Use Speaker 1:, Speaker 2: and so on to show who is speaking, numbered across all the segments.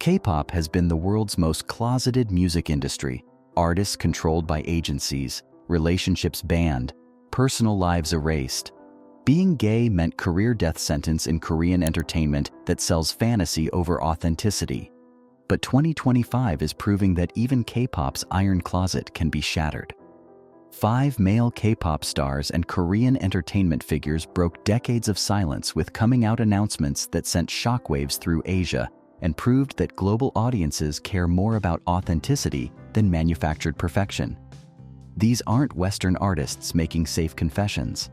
Speaker 1: K-pop has been the world's most closeted music industry. Artists controlled by agencies, relationships banned, personal lives erased. Being gay meant career death sentence in Korean entertainment that sells fantasy over authenticity. But 2025 is proving that even K-pop's iron closet can be shattered. 5 male K-pop stars and Korean entertainment figures broke decades of silence with coming-out announcements that sent shockwaves through Asia and proved that global audiences care more about authenticity than manufactured perfection. These aren't Western artists making safe confessions.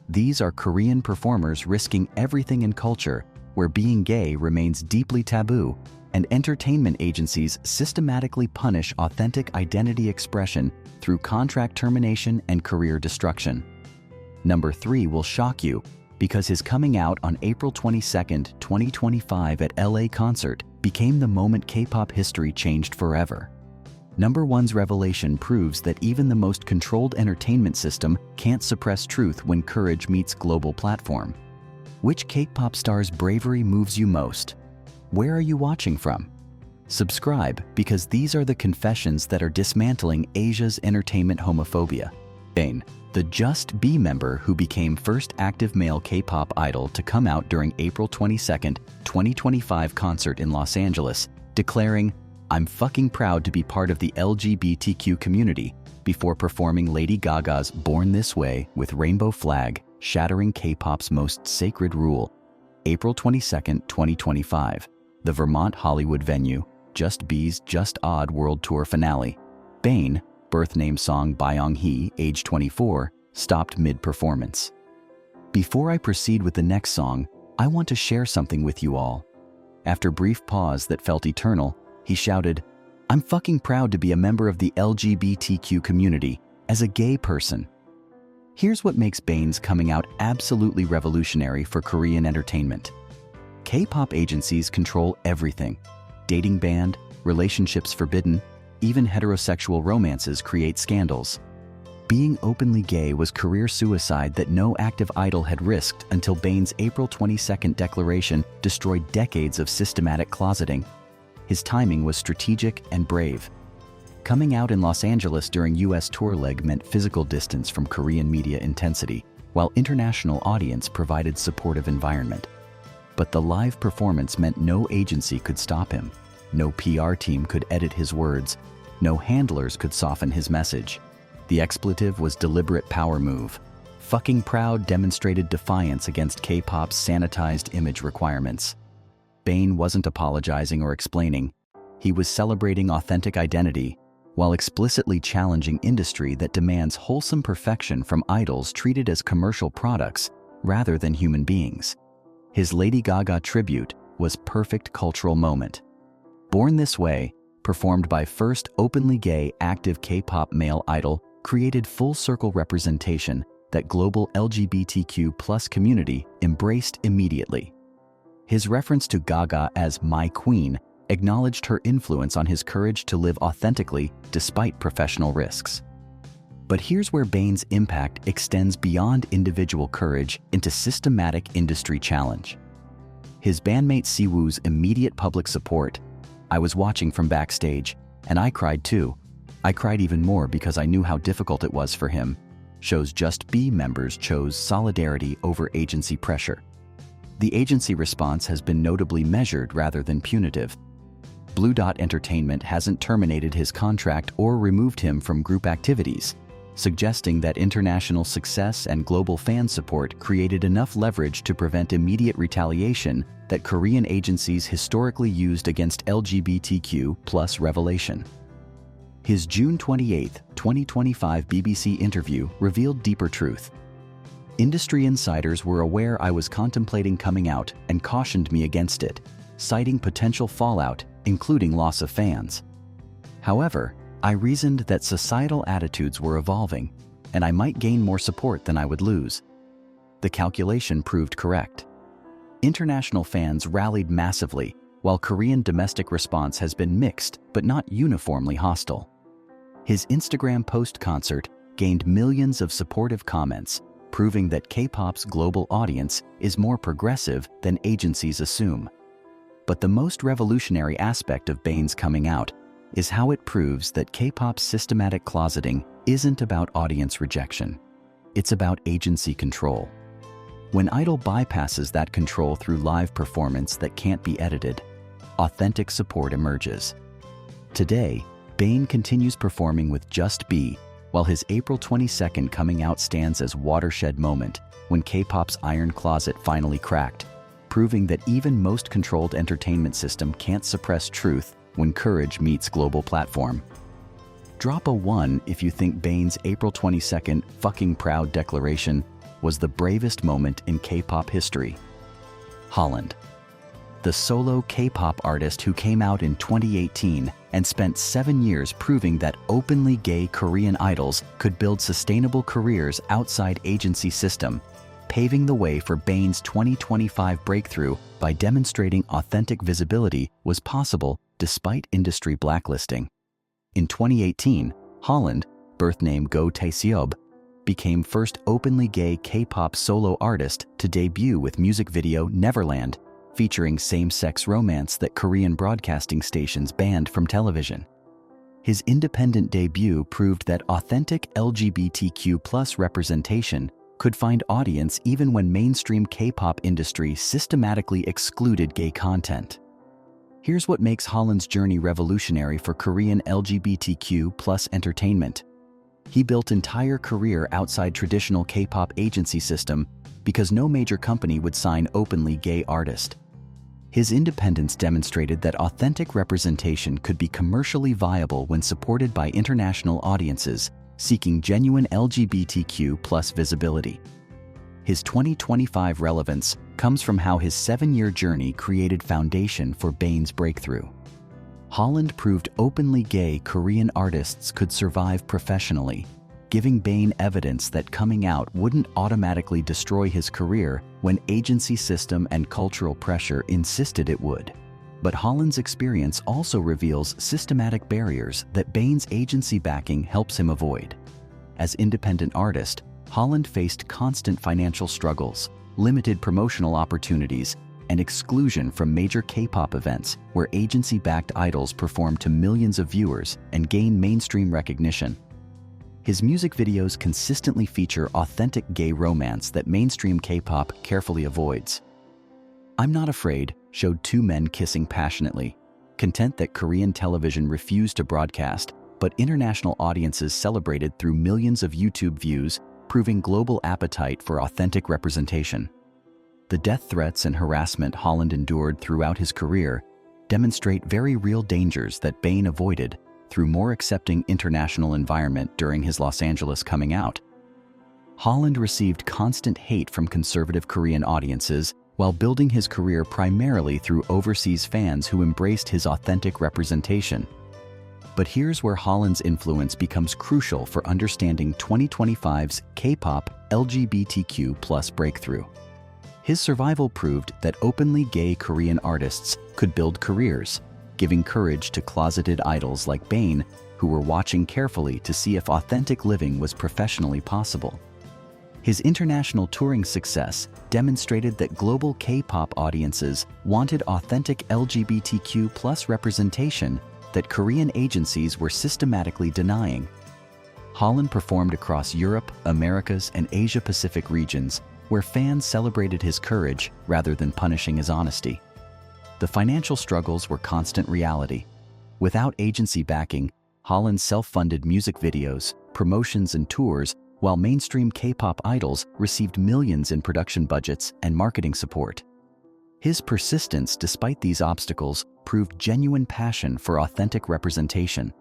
Speaker 1: These are Korean performers risking everything in culture where being gay remains deeply taboo, and entertainment agencies systematically punish authentic identity expression through contract termination and career destruction. Number 3 will shock you because his coming out on April 22, 2025 at LA concert became the moment K-pop history changed forever. Number 1's revelation proves that even the most controlled entertainment system can't suppress truth when courage meets global platform. Which K-pop star's bravery moves you most? Where are you watching from? Subscribe, because these are the confessions that are dismantling Asia's entertainment homophobia. Bane, the Just Be member who became first active male K-pop idol to come out during April 22, 2025 concert in Los Angeles, declaring, "I'm fucking proud to be part of the LGBTQ community," before performing Lady Gaga's Born This Way with Rainbow Flag, shattering K-pop's most sacred rule. April 22, 2025, the Vermont Hollywood venue, Just Be's Just Odd World Tour finale. Bane, birth name song Byung-hee, age 24, stopped mid-performance. Before I proceed with the next song, I want to share something with you all. After brief pause that felt eternal, he shouted, "I'm fucking proud to be a member of the LGBTQ community, as a gay person." Here's what makes Bane's coming out absolutely revolutionary for Korean entertainment. K-pop agencies control everything. Dating banned, relationships forbidden, even heterosexual romances create scandals. Being openly gay was career suicide that no active idol had risked until Bane's April 22 declaration destroyed decades of systematic closeting. His timing was strategic and brave. Coming out in Los Angeles during US tour leg meant physical distance from Korean media intensity, while international audience provided supportive environment. But the live performance meant no agency could stop him. No PR team could edit his words. No handlers could soften his message. The expletive was deliberate power move. Fucking Proud demonstrated defiance against K-pop's sanitized image requirements. Bane wasn't apologizing or explaining. He was celebrating authentic identity, while explicitly challenging industry that demands wholesome perfection from idols treated as commercial products rather than human beings. His Lady Gaga tribute was perfect cultural moment. Born This Way, performed by first openly gay active K-pop male idol, created full-circle representation that global LGBTQ+ community embraced immediately. His reference to Gaga as "my queen" acknowledged her influence on his courage to live authentically despite professional risks. But here's where Bane's impact extends beyond individual courage into systematic industry challenge. His bandmate Siwoo's immediate public support. "I was watching from backstage, and I cried too. I cried even more because I knew how difficult it was for him," shows Just Be members chose solidarity over agency pressure. The agency response has been notably measured rather than punitive. Blue Dot Entertainment hasn't terminated his contract or removed him from group activities, suggesting that international success and global fan support created enough leverage to prevent immediate retaliation that Korean agencies historically used against LGBTQ+ revelation. His June 28, 2025 BBC interview revealed deeper truth. "Industry insiders were aware I was contemplating coming out and cautioned me against it, citing potential fallout, including loss of fans. However, I reasoned that societal attitudes were evolving, and I might gain more support than I would lose." The calculation proved correct. International fans rallied massively, while Korean domestic response has been mixed but not uniformly hostile. His Instagram post-concert gained millions of supportive comments, proving that K-pop's global audience is more progressive than agencies assume. But the most revolutionary aspect of Bane's coming out is how it proves that K-pop's systematic closeting isn't about audience rejection. It's about agency control. When idol bypasses that control through live performance that can't be edited, authentic support emerges. Today, Bane continues performing with Just B, while his April 22nd coming out stands as watershed moment when K-pop's iron closet finally cracked, proving that even most controlled entertainment system can't suppress truth when courage meets global platform. Drop a 1 if you think Bane's April 22nd fucking proud declaration was the bravest moment in K-pop history. Holland. The solo K-pop artist who came out in 2018 and spent 7 years proving that openly gay Korean idols could build sustainable careers outside agency system, paving the way for Bane's 2025 breakthrough by demonstrating authentic visibility was possible despite industry blacklisting. In 2018, Holland, birth name Go Tae-seob, became first openly gay K-pop solo artist to debut with music video Neverland, featuring same-sex romance that Korean broadcasting stations banned from television. His independent debut proved that authentic LGBTQ+ representation could find audience even when mainstream K-pop industry systematically excluded gay content. Here's what makes Holland's journey revolutionary for Korean LGBTQ+ entertainment. He built entire career outside traditional K-pop agency system because no major company would sign openly gay artist. His independence demonstrated that authentic representation could be commercially viable when supported by international audiences seeking genuine LGBTQ+ visibility. His 2025 relevance comes from how his 7-year journey created foundation for Bane's breakthrough. Holland proved openly gay Korean artists could survive professionally, giving Bane evidence that coming out wouldn't automatically destroy his career when agency system and cultural pressure insisted it would. But Holland's experience also reveals systematic barriers that Bane's agency backing helps him avoid. As independent artist, Holland faced constant financial struggles, limited promotional opportunities, and exclusion from major K-pop events where agency-backed idols perform to millions of viewers and gain mainstream recognition. His music videos consistently feature authentic gay romance that mainstream K-pop carefully avoids. I'm Not Afraid showed two men kissing passionately, content that Korean television refused to broadcast, but international audiences celebrated through millions of YouTube views, proving global appetite for authentic representation. The death threats and harassment Holland endured throughout his career demonstrate very real dangers that Bane avoided through more accepting international environment during his Los Angeles coming out. Holland received constant hate from conservative Korean audiences while building his career primarily through overseas fans who embraced his authentic representation. But here's where Holland's influence becomes crucial for understanding 2025's K-pop LGBTQ+ breakthrough. His survival proved that openly gay Korean artists could build careers, giving courage to closeted idols like Bane, who were watching carefully to see if authentic living was professionally possible. His international touring success demonstrated that global K-pop audiences wanted authentic LGBTQ+ representation that Korean agencies were systematically denying. Holland performed across Europe, Americas, and Asia-Pacific regions, where fans celebrated his courage rather than punishing his honesty. The financial struggles were constant reality. Without agency backing, Holland's self-funded music videos, promotions, and tours, while mainstream K-pop idols received millions in production budgets and marketing support. His persistence despite these obstacles proved genuine passion for authentic representation.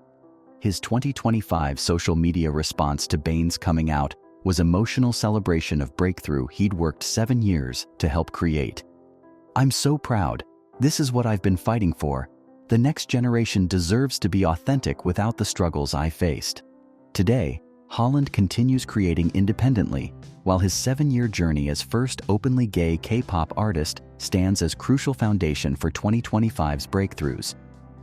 Speaker 1: His 2025 social media response to Bane's coming out was emotional celebration of breakthrough he'd worked 7 years to help create. "I'm so proud. This is what I've been fighting for. The next generation deserves to be authentic without the struggles I faced." Today, Holland continues creating independently, while his 7-year journey as first openly gay K-pop artist stands as crucial foundation for 2025's breakthroughs.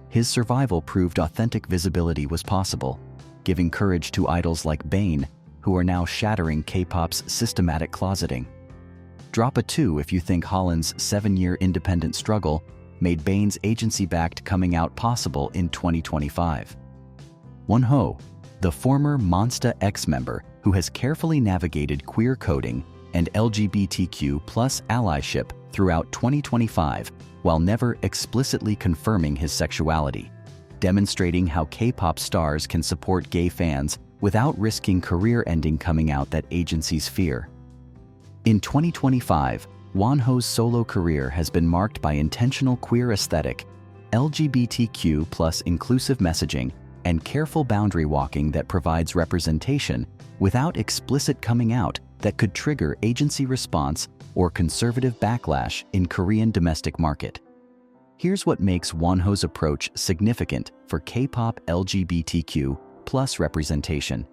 Speaker 1: His survival proved authentic visibility was possible, giving courage to idols like Bane, who are now shattering K-pop's systematic closeting. Drop a 2 if you think Holland's 7-year independent struggle made Bain's agency-backed coming out possible in 2025. Wonho, the former Monsta X member who has carefully navigated queer coding and LGBTQ+ allyship throughout 2025 while never explicitly confirming his sexuality, demonstrating how K-pop stars can support gay fans without risking career-ending coming out that agencies fear. In 2025, Wonho's solo career has been marked by intentional queer aesthetic, LGBTQ+ inclusive messaging, and careful boundary walking that provides representation without explicit coming out that could trigger agency response or conservative backlash in Korean domestic market. Here's what makes Wonho's approach significant for K-pop LGBTQ+ representation.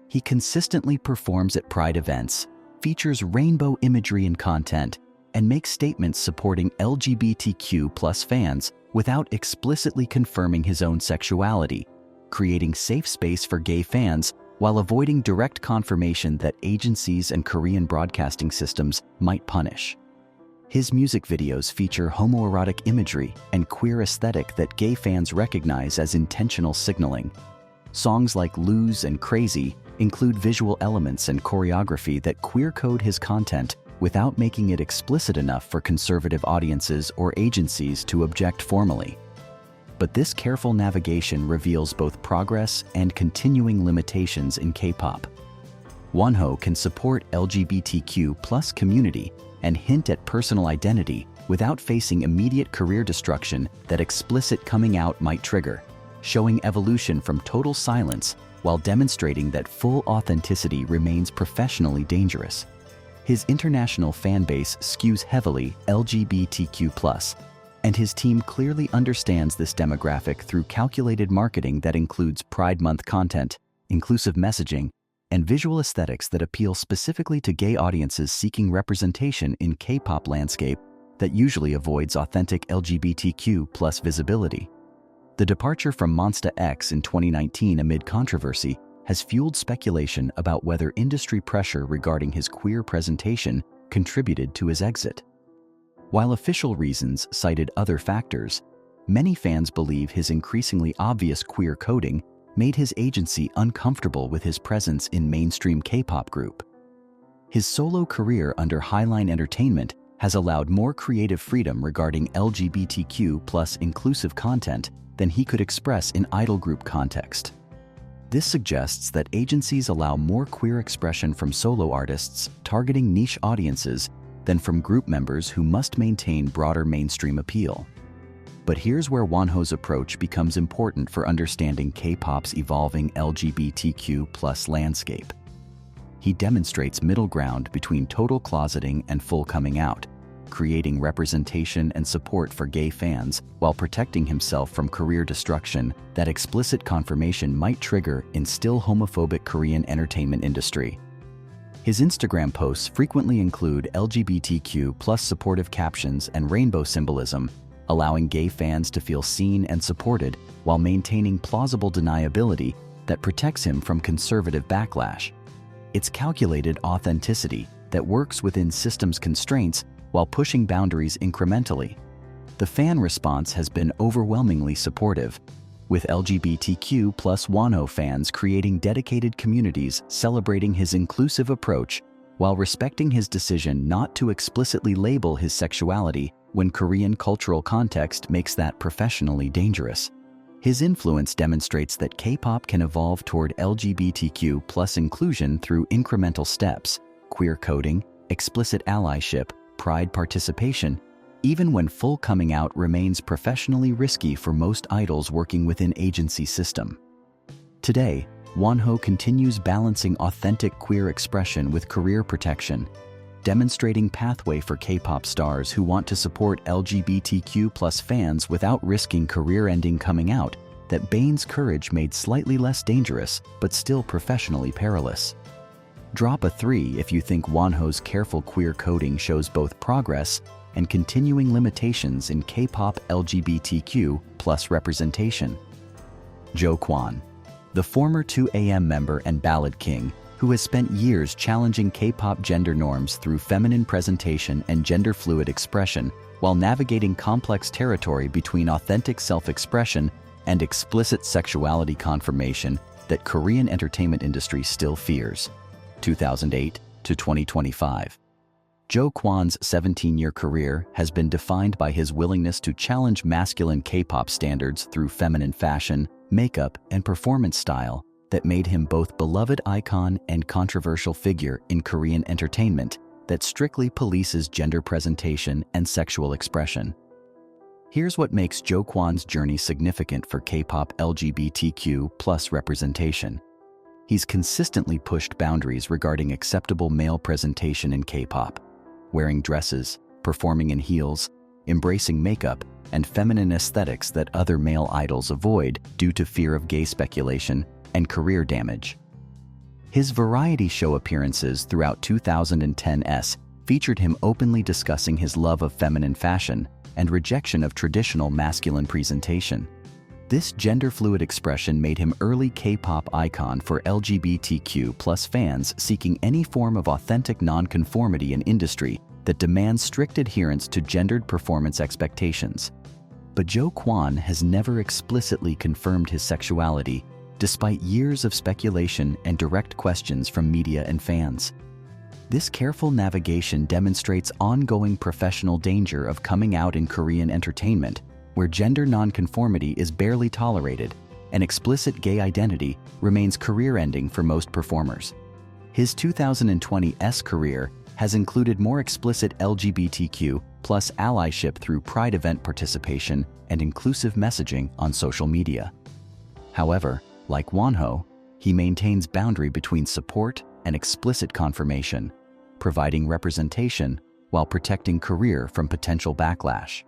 Speaker 1: He consistently performs at Pride events, features rainbow imagery and content, and makes statements supporting LGBTQ+ fans without explicitly confirming his own sexuality, creating safe space for gay fans while avoiding direct confirmation that agencies and Korean broadcasting systems might punish. His music videos feature homoerotic imagery and queer aesthetic that gay fans recognize as intentional signaling. Songs like Lose and Crazy include visual elements and choreography that queer code his content without making it explicit enough for conservative audiences or agencies to object formally. But this careful navigation reveals both progress and continuing limitations in K-pop. Wonho can support LGBTQ+ community and hint at personal identity without facing immediate career destruction that explicit coming out might trigger, showing evolution from total silence while demonstrating that full authenticity remains professionally dangerous. His international fan base skews heavily LGBTQ+, and his team clearly understands this demographic through calculated marketing that includes Pride Month content, inclusive messaging, and visual aesthetics that appeal specifically to gay audiences seeking representation in K-pop landscape that usually avoids authentic LGBTQ+ visibility. The departure from Monsta X in 2019 amid controversy has fueled speculation about whether industry pressure regarding his queer presentation contributed to his exit. While official reasons cited other factors, many fans believe his increasingly obvious queer coding made his agency uncomfortable with his presence in mainstream K-pop group. His solo career under Highline Entertainment has allowed more creative freedom regarding LGBTQ+ inclusive content than he could express in idol group context. This suggests that agencies allow more queer expression from solo artists targeting niche audiences than from group members who must maintain broader mainstream appeal. But here's where Wonho's approach becomes important for understanding K-pop's evolving LGBTQ+ landscape. He demonstrates middle ground between total closeting and full coming out, creating representation and support for gay fans while protecting himself from career destruction that explicit confirmation might trigger in still homophobic Korean entertainment industry. His Instagram posts frequently include LGBTQ+ supportive captions and rainbow symbolism, allowing gay fans to feel seen and supported while maintaining plausible deniability that protects him from conservative backlash. It's calculated authenticity that works within systems constraints while pushing boundaries incrementally. The fan response has been overwhelmingly supportive, with LGBTQ+ Wonho fans creating dedicated communities celebrating his inclusive approach while respecting his decision not to explicitly label his sexuality when Korean cultural context makes that professionally dangerous. His influence demonstrates that K-pop can evolve toward LGBTQ+ inclusion through incremental steps, queer coding, explicit allyship, pride participation, even when full coming out remains professionally risky for most idols working within agency system. Today, Wonho continues balancing authentic queer expression with career protection, demonstrating pathway for K-pop stars who want to support LGBTQ+ fans without risking career-ending coming out that Bain's courage made slightly less dangerous but still professionally perilous. Drop a 3 if you think Wonho's careful queer coding shows both progress and continuing limitations in K-pop LGBTQ+ representation. Jo Kwon, the former 2AM member and ballad king, who has spent years challenging K-pop gender norms through feminine presentation and gender-fluid expression, while navigating complex territory between authentic self-expression and explicit sexuality confirmation that Korean entertainment industry still fears. 2008 to 2025. Jo Kwon's 17-year career has been defined by his willingness to challenge masculine K-pop standards through feminine fashion, makeup, and performance style that made him both beloved icon and controversial figure in Korean entertainment that strictly polices gender presentation and sexual expression. Here's what makes Jo Kwon's journey significant for K-pop LGBTQ+ representation. He's consistently pushed boundaries regarding acceptable male presentation in K-pop, wearing dresses, performing in heels, embracing makeup, and feminine aesthetics that other male idols avoid due to fear of gay speculation and career damage. His variety show appearances throughout 2010s featured him openly discussing his love of feminine fashion and rejection of traditional masculine presentation. This gender-fluid expression made him early K-pop icon for LGBTQ+ fans seeking any form of authentic nonconformity in industry that demands strict adherence to gendered performance expectations. But Jo Kwon has never explicitly confirmed his sexuality, despite years of speculation and direct questions from media and fans. This careful navigation demonstrates ongoing professional danger of coming out in Korean entertainment, where gender nonconformity is barely tolerated and explicit gay identity remains career-ending for most performers. His 2020s career has included more explicit LGBTQ+ allyship through Pride event participation and inclusive messaging on social media. However, like Wonho, he maintains boundary between support and explicit confirmation, providing representation while protecting career from potential backlash.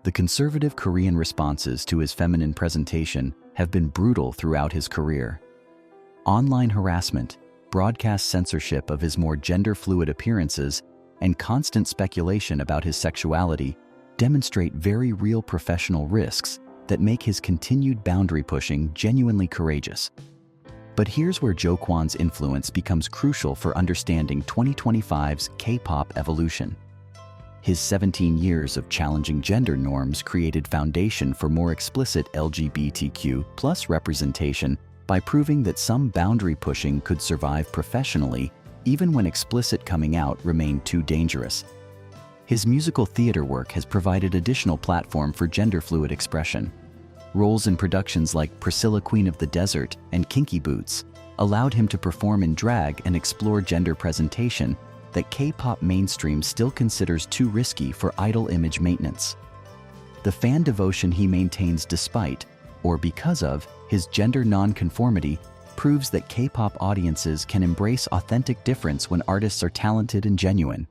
Speaker 1: The conservative Korean responses to his feminine presentation have been brutal throughout his career. Online harassment, broadcast censorship of his more gender-fluid appearances, and constant speculation about his sexuality demonstrate very real professional risks that make his continued boundary pushing genuinely courageous. But here's where Jo Kwon's influence becomes crucial for understanding 2025's K-pop evolution. His 17 years of challenging gender norms created foundation for more explicit LGBTQ+ representation by proving that some boundary pushing could survive professionally even when explicit coming out remained too dangerous. His musical theater work has provided additional platform for gender-fluid expression. Roles in productions like Priscilla Queen of the Desert and Kinky Boots allowed him to perform in drag and explore gender presentation that K-pop mainstream still considers too risky for idol image maintenance. The fan devotion he maintains despite, or because of, his gender nonconformity proves that K-pop audiences can embrace authentic difference when artists are talented and genuine.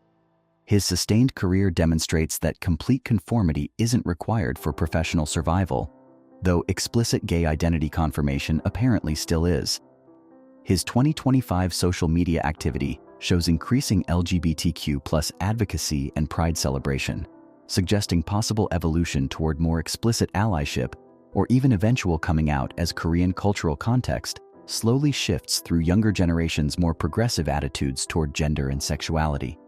Speaker 1: His sustained career demonstrates that complete conformity isn't required for professional survival, though explicit gay identity confirmation apparently still is. His 2025 social media activity shows increasing LGBTQ+ advocacy and pride celebration, suggesting possible evolution toward more explicit allyship or even eventual coming out as Korean cultural context slowly shifts through younger generations' more progressive attitudes toward gender and sexuality.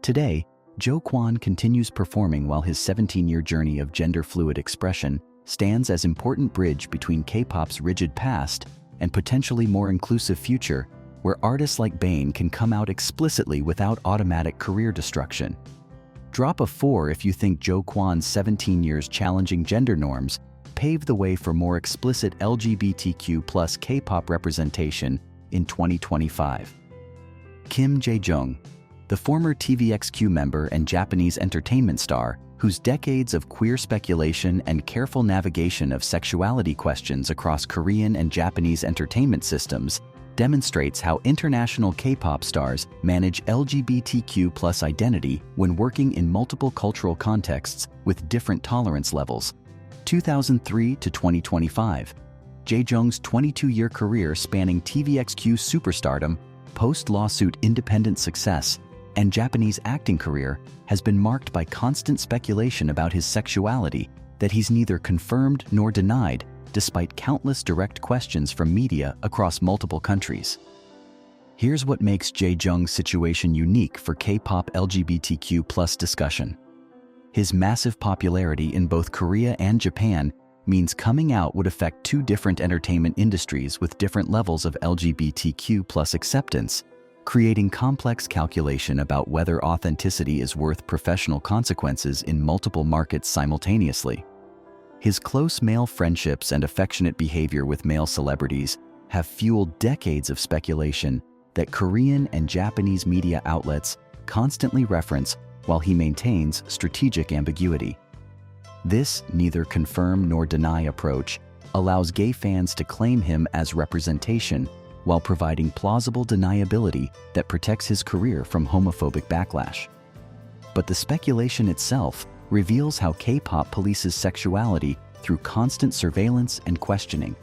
Speaker 1: Today, Jo Kwon continues performing while his 17-year journey of gender-fluid expression stands as important bridge between K-pop's rigid past and potentially more inclusive future, where artists like Bane can come out explicitly without automatic career destruction. Drop a 4 if you think Jo Kwon's 17 years challenging gender norms paved the way for more explicit LGBTQ+ K-pop representation in 2025. Kim Jae-jung, the former TVXQ member and Japanese entertainment star, whose decades of queer speculation and careful navigation of sexuality questions across Korean and Japanese entertainment systems demonstrates how international K-pop stars manage LGBTQ+ identity when working in multiple cultural contexts with different tolerance levels. 2003 to 2025. Jae-jung's 22-year career spanning TVXQ superstardom, post-lawsuit independent success, and Japanese acting career has been marked by constant speculation about his sexuality that he's neither confirmed nor denied, despite countless direct questions from media across multiple countries. Here's what makes Jae-jung's situation unique for K-pop LGBTQ+ discussion. His massive popularity in both Korea and Japan means coming out would affect two different entertainment industries with different levels of LGBTQ+ acceptance, creating complex calculation about whether authenticity is worth professional consequences in multiple markets simultaneously. His close male friendships and affectionate behavior with male celebrities have fueled decades of speculation that Korean and Japanese media outlets constantly reference while he maintains strategic ambiguity. This neither confirm nor deny approach allows gay fans to claim him as representation while providing plausible deniability that protects his career from homophobic backlash. But the speculation itself reveals how K-pop polices sexuality through constant surveillance and questioning.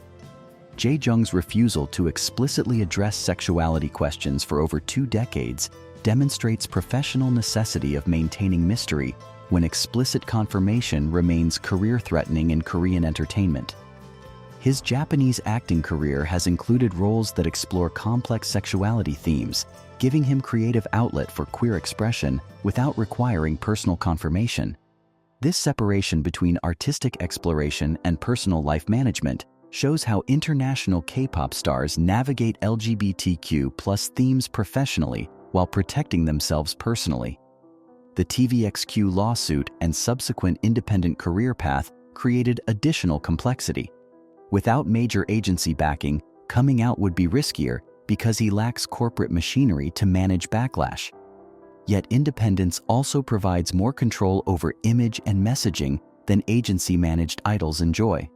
Speaker 1: Jae-jung's refusal to explicitly address sexuality questions for over 2 decades demonstrates professional necessity of maintaining mystery when explicit confirmation remains career-threatening in Korean entertainment. His Japanese acting career has included roles that explore complex sexuality themes, giving him creative outlet for queer expression without requiring personal confirmation. This separation between artistic exploration and personal life management shows how international K-pop stars navigate LGBTQ+ themes professionally while protecting themselves personally. The TVXQ lawsuit and subsequent independent career path created additional complexity. Without major agency backing, coming out would be riskier because he lacks corporate machinery to manage backlash. Yet independence also provides more control over image and messaging than agency-managed idols enjoy.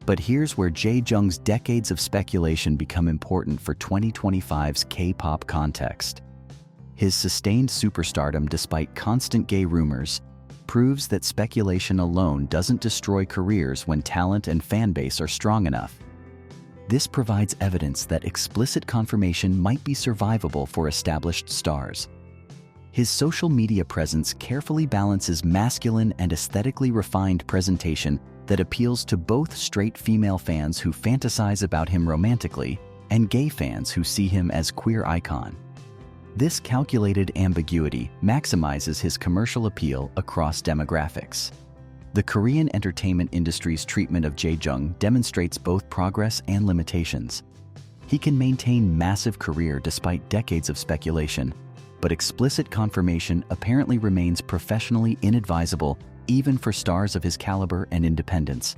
Speaker 1: But here's where Jae-jung's decades of speculation become important for 2025's K-pop context. His sustained superstardom despite constant gay rumors proves that speculation alone doesn't destroy careers when talent and fanbase are strong enough. This provides evidence that explicit confirmation might be survivable for established stars. His social media presence carefully balances masculine and aesthetically refined presentation that appeals to both straight female fans who fantasize about him romantically and gay fans who see him as queer icon. This calculated ambiguity maximizes his commercial appeal across demographics. The Korean entertainment industry's treatment of Jae-jung demonstrates both progress and limitations. He can maintain massive career despite decades of speculation, but explicit confirmation apparently remains professionally inadvisable even for stars of his caliber and independence.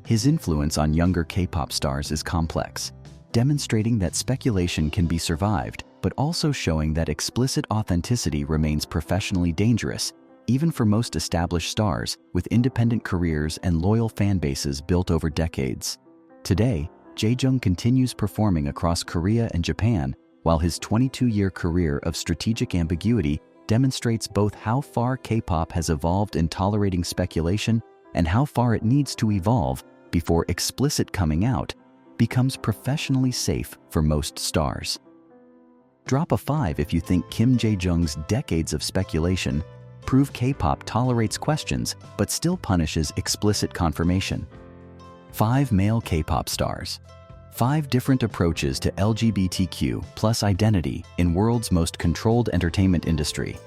Speaker 1: His influence on younger K-pop stars is complex, demonstrating that speculation can be survived, but also showing that explicit authenticity remains professionally dangerous, even for most established stars with independent careers and loyal fan bases built over decades. Today, Jae-jung continues performing across Korea and Japan, while his 22-year career of strategic ambiguity demonstrates both how far K-pop has evolved in tolerating speculation and how far it needs to evolve before explicit coming out becomes professionally safe for most stars. Drop a 5 if you think Kim Jae-jung's decades of speculation prove K-pop tolerates questions but still punishes explicit confirmation. 5 male K-pop stars. 5 different approaches to LGBTQ+ identity in world's most controlled entertainment industry.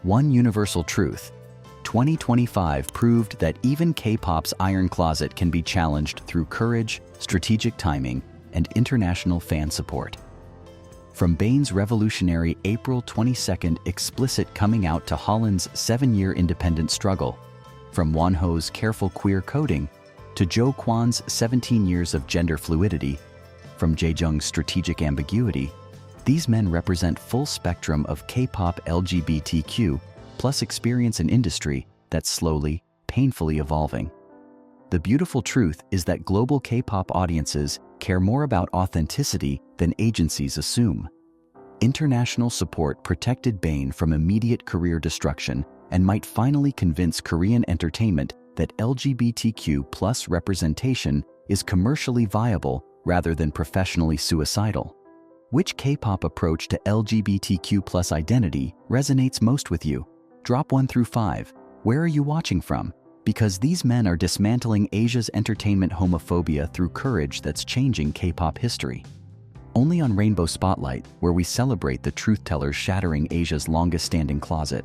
Speaker 1: One universal truth. 2025 proved that even K-pop's iron closet can be challenged through courage, strategic timing, and international fan support. From Bane's revolutionary April 22nd explicit coming out to Holland's 7-year independent struggle, from Wonho's careful queer coding to Jo Kwon's 17 years of gender fluidity, from Jae-jung's strategic ambiguity, these men represent full spectrum of K-pop LGBTQ+ experience and industry that's slowly, painfully evolving. The beautiful truth is that global K-pop audiences care more about authenticity than agencies assume. International support protected Bane from immediate career destruction and might finally convince Korean entertainment that LGBTQ+ representation is commercially viable rather than professionally suicidal. Which K-pop approach to LGBTQ+ identity resonates most with you? Drop 1 through 5. Where are you watching from? Because these men are dismantling Asia's entertainment homophobia through courage that's changing K-pop history. Only on Rainbow Spotlight, where we celebrate the truth-tellers shattering Asia's longest-standing closet.